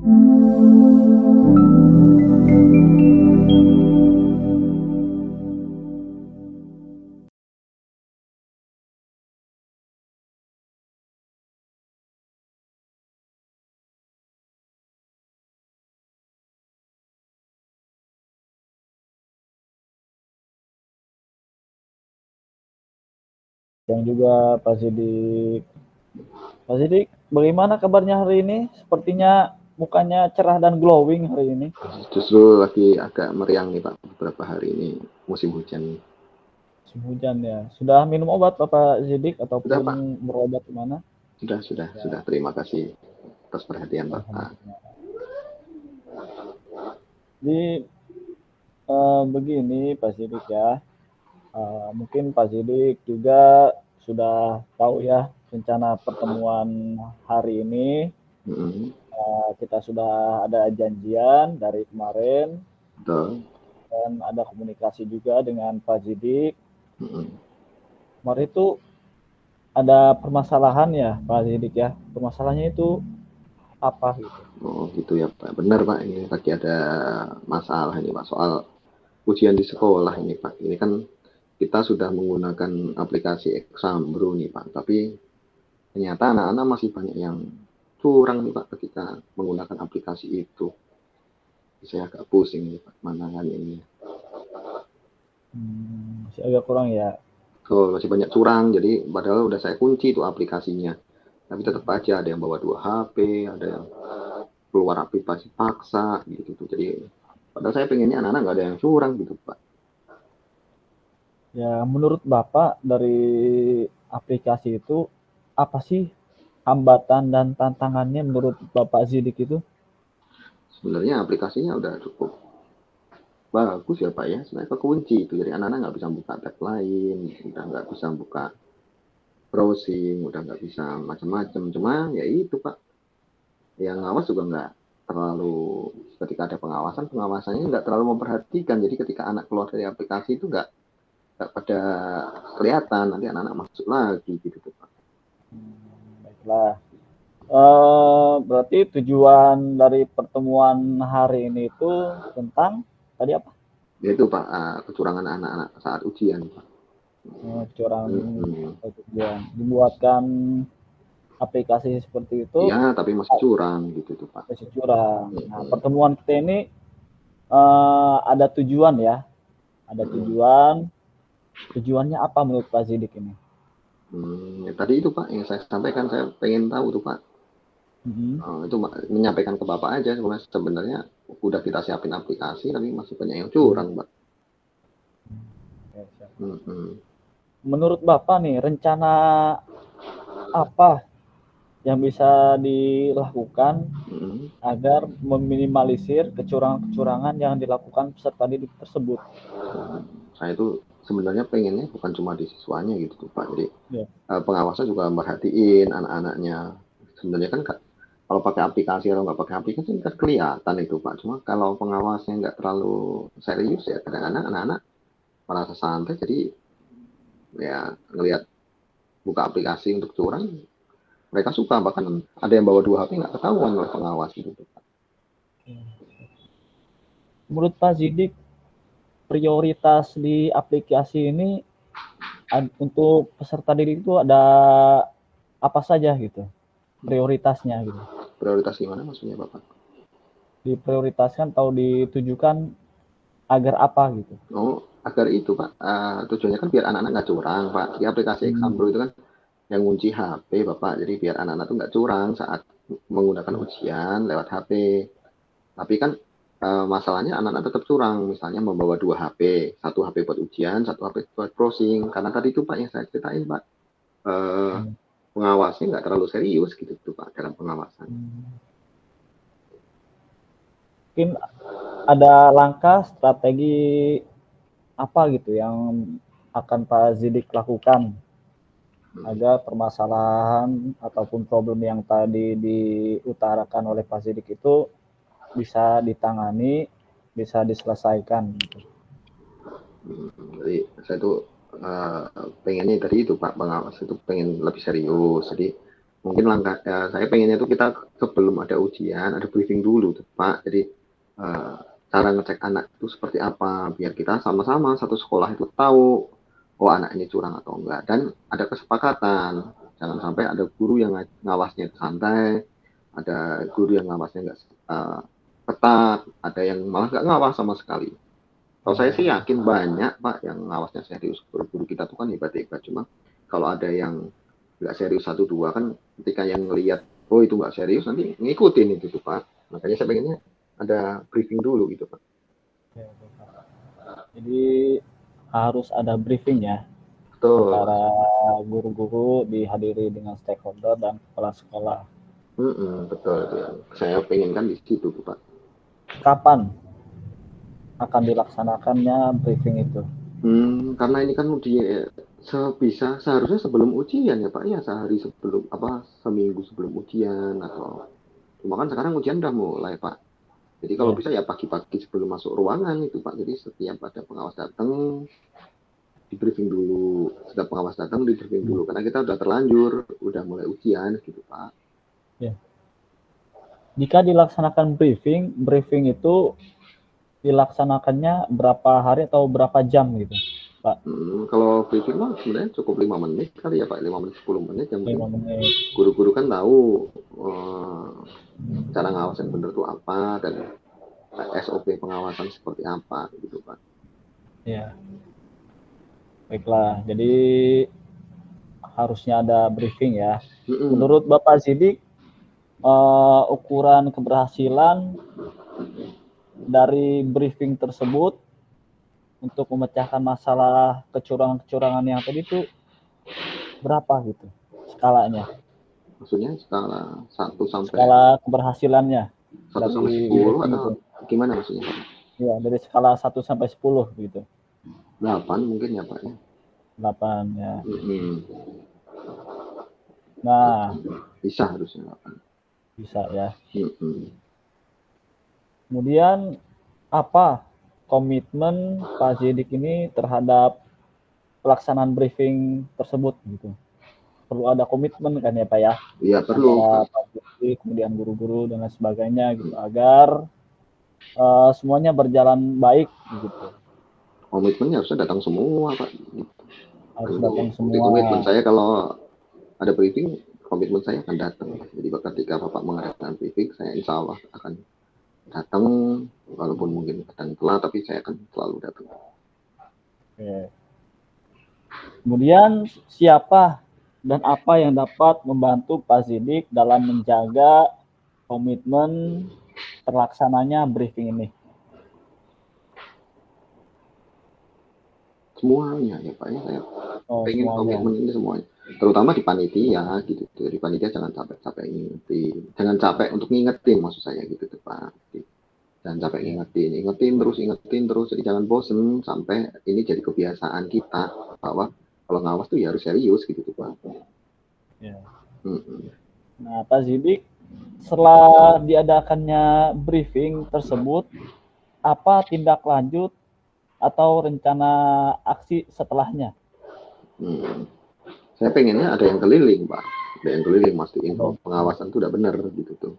yang juga Pak Sidik. Pak Sidik, bagaimana kabarnya hari ini? Sepertinya mukanya cerah dan glowing hari ini. Justru lagi agak meriang nih Pak, beberapa hari ini musim hujan. Musim hujan ya. Sudah minum obat Bapak Sidik Sudah ataupun Pak, berobat kemana? sudah. Terima kasih atas perhatian Bapak. Alhamdulillah. Jadi begini Pak Sidik ya. Mungkin Pak Sidik juga sudah tahu ya rencana pertemuan hari ini. Kita sudah ada janjian dari kemarin. Betul. Dan ada komunikasi juga dengan Pak Sidik. Kemarin itu ada permasalahan ya Pak Sidik ya. Permasalahannya itu apa gitu? Oh gitu ya Pak. Benar Pak, ini lagi ada masalah ini Pak soal ujian di sekolah ini Pak. Ini kan kita sudah menggunakan aplikasi Exambro nih Pak, tapi ternyata anak-anak masih banyak yang curang nih Pak ketika menggunakan aplikasi itu. Saya agak pusing nih Pak, manangan ini. Masih agak kurang ya. Oh, masih banyak curang, jadi padahal udah saya kunci tuh aplikasinya. Tapi tetap aja ada yang bawa 2 HP, ada yang keluar aplikasi paksa gitu. Jadi padahal saya pengennya anak-anak nggak ada yang curang gitu Pak. Ya menurut Bapak dari aplikasi itu apa sih hambatan dan tantangannya menurut Bapak Sidik itu? Sebenarnya aplikasinya udah cukup bagus ya Pak ya, sebenarnya kekunci itu. Jadi anak-anak nggak bisa buka tab lain, udah nggak bisa buka browsing, udah nggak bisa macam-macam. Cuma ya itu Pak, yang ngawas juga nggak terlalu, ketika ada pengawasannya nggak terlalu memperhatikan. Jadi ketika anak keluar dari aplikasi itu nggak pada kelihatan, nanti anak-anak masuk lagi gitu tuh Pak. Baiklah. Berarti tujuan dari pertemuan hari ini itu tentang tadi apa? Yaitu Pak, kecurangan anak-anak saat ujian Pak. Curang ujian. Dibuatkan aplikasi seperti itu. Iya, tapi masih curang gitu tuh Pak. Masih curang. Nah, pertemuan kita ini ada tujuan ya. Ada tujuan. Tujuannya apa menurut Pak Sidik ini? Ya, tadi itu Pak yang saya sampaikan, saya pengen tahu tuh Pak. Itu menyampaikan ke Bapak aja, sebenarnya udah kita siapin aplikasi tapi masih banyak yang curang Pak. Menurut Bapak nih rencana apa yang bisa dilakukan agar meminimalisir kecurangan-kecurangan yang dilakukan peserta didik tersebut? Saya itu sebenarnya pengennya bukan cuma di siswanya gitu tuh Pak. Jadi pengawasan juga merhatiin anak-anaknya. Sebenarnya kan kalau pakai aplikasi atau nggak pakai aplikasi kan kelihatan itu Pak. Cuma kalau pengawasnya nggak terlalu serius ya kadang-kadang anak-anak merasa santai, jadi ya ngelihat buka aplikasi untuk curang mereka suka, bahkan ada yang bawa 2 HP nggak ketahuan oleh pengawas gitu Pak. Menurut Pak Sidik prioritas di aplikasi ini untuk peserta didik itu ada apa saja gitu prioritasnya gitu? Prioritas gimana maksudnya Bapak? Diprioritaskan atau ditujukan agar apa gitu? Oh, agar itu Pak, tujuannya kan biar anak-anak nggak curang Pak. Di aplikasi Exambro itu kan yang ngunci HP Bapak, jadi biar anak-anak tuh nggak curang saat menggunakan ujian lewat HP. Tapi kan masalahnya anak-anak tetap curang, misalnya membawa 2 HP, 1 HP buat ujian, 1 HP buat browsing. Karena tadi itu Pak yang saya ceritain Pak, pengawasnya nggak terlalu serius gitu tuh Pak dalam pengawasan. Mungkin ada langkah strategi apa gitu yang akan Pak Sidik lakukan agar permasalahan ataupun problem yang tadi diutarakan oleh Pak Sidik itu bisa ditangani, bisa diselesaikan gitu. Jadi saya tuh pengennya tadi itu Pak, pengawas itu pengen lebih serius. Jadi mungkin langkah saya pengennya tuh kita sebelum ada ujian ada briefing dulu tuh Pak. Jadi cara ngecek anak itu seperti apa biar kita sama-sama satu sekolah itu tahu oh anak ini curang atau enggak, dan ada kesepakatan. Jangan sampai ada guru yang ngawasnya santai, ada guru yang ngawasnya nggak ketat, ada yang malah nggak ngawas sama sekali. Kalau saya sih yakin banyak Pak yang ngawasnya serius. Guru-guru kita tuh kan hebat-hebat, cuma kalau ada yang nggak serius satu dua kan, ketika yang ngelihat oh itu nggak serius nanti ngikutin itu tuh Pak. Makanya saya pengennya ada briefing dulu gitu Pak. Jadi harus ada briefing ya Betul. antara guru-guru dihadiri dengan stakeholder dan kepala sekolah. Betul itu yang saya pengenkan di situ tuh Pak. Kapan akan dilaksanakannya briefing itu? Karena ini kan seharusnya sebelum ujian ya Pak ya, sehari sebelum seminggu sebelum ujian, atau cuma kan sekarang ujian udah mulai Pak. Jadi kalau bisa ya pagi-pagi sebelum masuk ruangan itu Pak. Jadi setiap ada pengawas datang di briefing dulu, setiap pengawas datang di briefing dulu, karena kita udah terlanjur, udah mulai ujian gitu Pak. Ya. Jika dilaksanakan briefing itu dilaksanakannya berapa hari atau berapa jam gitu Pak? Kalau briefing mah sebenarnya cukup 5 menit kali ya Pak, 5 menit 10 menit yang 5 menit. Guru-guru kan tahu cara ngawas yang benar tuh apa, dan SOP pengawasan seperti apa gitu Pak. Ya. Baiklah, jadi harusnya ada briefing ya. Menurut Bapak Zidik, ukuran keberhasilan dari briefing tersebut untuk memecahkan masalah kecurangan-kecurangan yang tadi itu berapa gitu skalanya? Maksudnya skala 1 sampai skala keberhasilannya 1 sampai 10 atau gitu. Gimana maksudnya? Ya, dari skala 1 sampai 10 gitu. 8 mungkin ya Pak ya. 8 ya. Nah, bisa harusnya 8. Bisa ya. Kemudian apa komitmen Pak Zidik ini terhadap pelaksanaan briefing tersebut gitu? Perlu ada komitmen kan ya Pak ya? Iya perlu. Antara Pak Zidik, kemudian guru-guru dan lain sebagainya gitu, agar semuanya berjalan baik gitu. Komitmennya harusnya datang semua Pak. Harus datang semua. Komitmen saya kalau ada briefing, komitmen saya akan datang. Jadi ketika Bapak mengadakan briefing, saya insya Allah akan datang, walaupun mungkin kadang telat, tapi saya akan selalu datang. Oke. Kemudian siapa dan apa yang dapat membantu Pak Zidik dalam menjaga komitmen terlaksananya briefing ini? Semuanya ya Pak ya, saya pengen semuanya. Komitmen ini semuanya, terutama di panitia gitu. Di panitia jangan capek ngingetin, jangan capek untuk ngingetin maksud saya gitu tuh Pak. Jangan capek ingetin terus, jadi jangan bosen sampai ini jadi kebiasaan kita bahwa kalau ngawas tuh ya harus serius gitu tuh Pak. Ya. Nah Pak Zidik, setelah diadakannya briefing tersebut, apa tindak lanjut atau rencana aksi setelahnya? Saya pengennya ada yang keliling Pak, ada yang keliling mastiin bahwa pengawasan itu udah benar gitu tuh.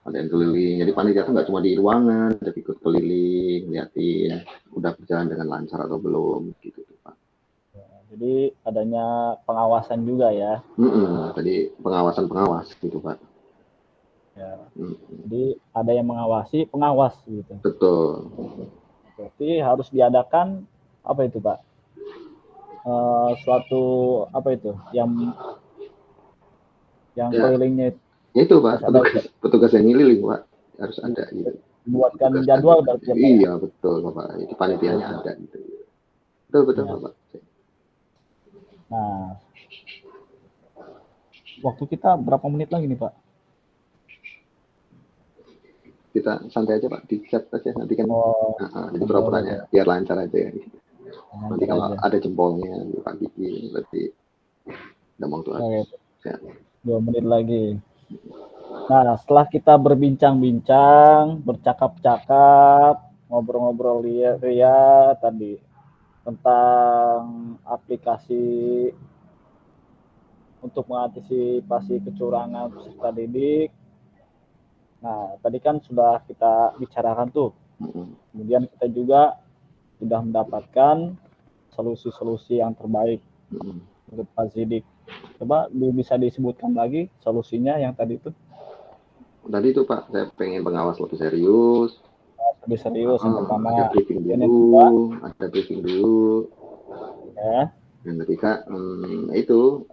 Ada yang keliling, jadi panitia tuh nggak cuma di ruangan, tapi ikut keliling, liatin udah berjalan dengan lancar atau belum gitu tuh Pak. Ya, jadi adanya pengawasan juga ya. Jadi pengawas gitu Pak. Ya. Jadi ada yang mengawasi pengawas gitu. Betul. Berarti harus diadakan apa itu Pak? Suatu apa itu yang kelilingnya itu. Ya itu Pak, petugas yang ngeliling Pak, harus ada gitu. Buatkan jadwal berarti. Iya betul Bapak, itu panitianya ada gitu. Betul ya. Bapak. Nah, waktu kita berapa menit lagi nih Pak? Kita santai aja Pak, di chat aja nanti kan. Jadi pura-puranya biar lancar aja ya. Nanti kalau ada jempolnya Pak Gigi berarti udah mau tuh. 2 menit lagi. Nah, setelah kita berbincang-bincang, bercakap-cakap, ngobrol-ngobrol ria tadi tentang aplikasi untuk mengantisipasi kecurangan peserta didik. Nah, tadi kan sudah kita bicarakan tuh. Kemudian kita juga sudah mendapatkan solusi-solusi yang terbaik untuk Pak Zidik. Coba bisa disebutkan lagi solusinya yang tadi itu. Tadi itu Pak, saya pengen pengawas lebih serius. Lebih serius yang pertama. Ada briefing dulu, Ya. Yang ketiga itu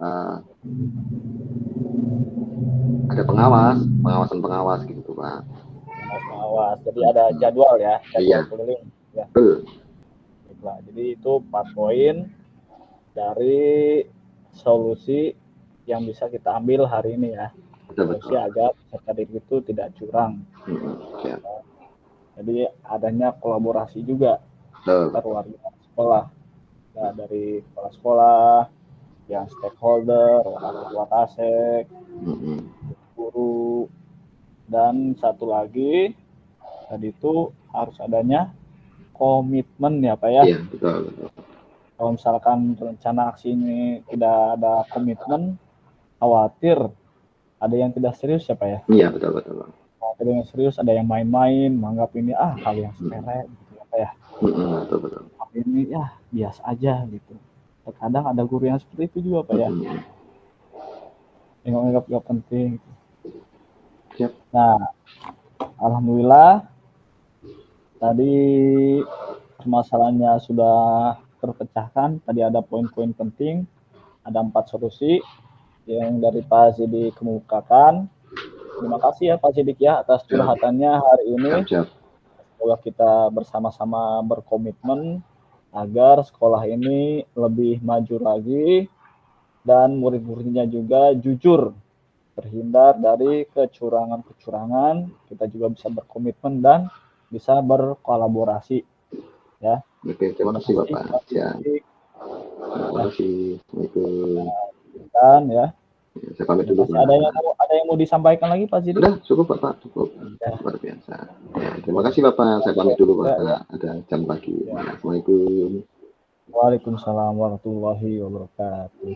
ada pengawas gitu Pak. Pengawas. Jadi ada jadwal ya, jadwal keliling. Ya. Baiklah. Jadi itu 4 poin dari solusi yang bisa kita ambil hari ini ya. Solusi agar peserta didik itu tidak curang. Jadi adanya kolaborasi juga antar warga sekolah. Ya, dari kepala sekolah, yang stakeholder, orang tua kasek, guru, dan satu lagi tadi itu harus adanya komitmen ya Pak ya. Iya, betul. Kalau misalkan rencana aksi ini tidak ada komitmen, khawatir ada yang tidak serius ya Pak ya. Iya, betul. Ada yang serius, ada yang main-main, menganggap ini hal yang sepele gitu ya Pak ya. Betul. Ini ya biasa aja gitu. Terkadang ada guru yang seperti itu juga Pak ya. Yang nggak penting. Siap. Nah, alhamdulillah tadi permasalahannya sudah terpecahkan. Tadi ada poin-poin penting, ada 4 solusi yang dari Pak Zidik kemukakan. Terima kasih ya Pak Zidik ya atas curhatannya hari ini. Semoga kita bersama-sama berkomitmen agar sekolah ini lebih maju lagi dan murid-muridnya juga jujur, terhindar dari kecurangan-kecurangan. Kita juga bisa berkomitmen dan bisa berkolaborasi ya. Oke, terima kasih Bapak. Terima kasih. Assalamualaikum. Dan ya. Saya pamit dulu. Ada yang mau disampaikan lagi Pak Zidik? Sudah, cukup Bapak, cukup. Luar biasa. Ya, terima kasih Bapak. Saya pamit dulu Bapak. Ada jam lagi. Assalamualaikum. Waalaikumsalam warahmatullahi wabarakatuh.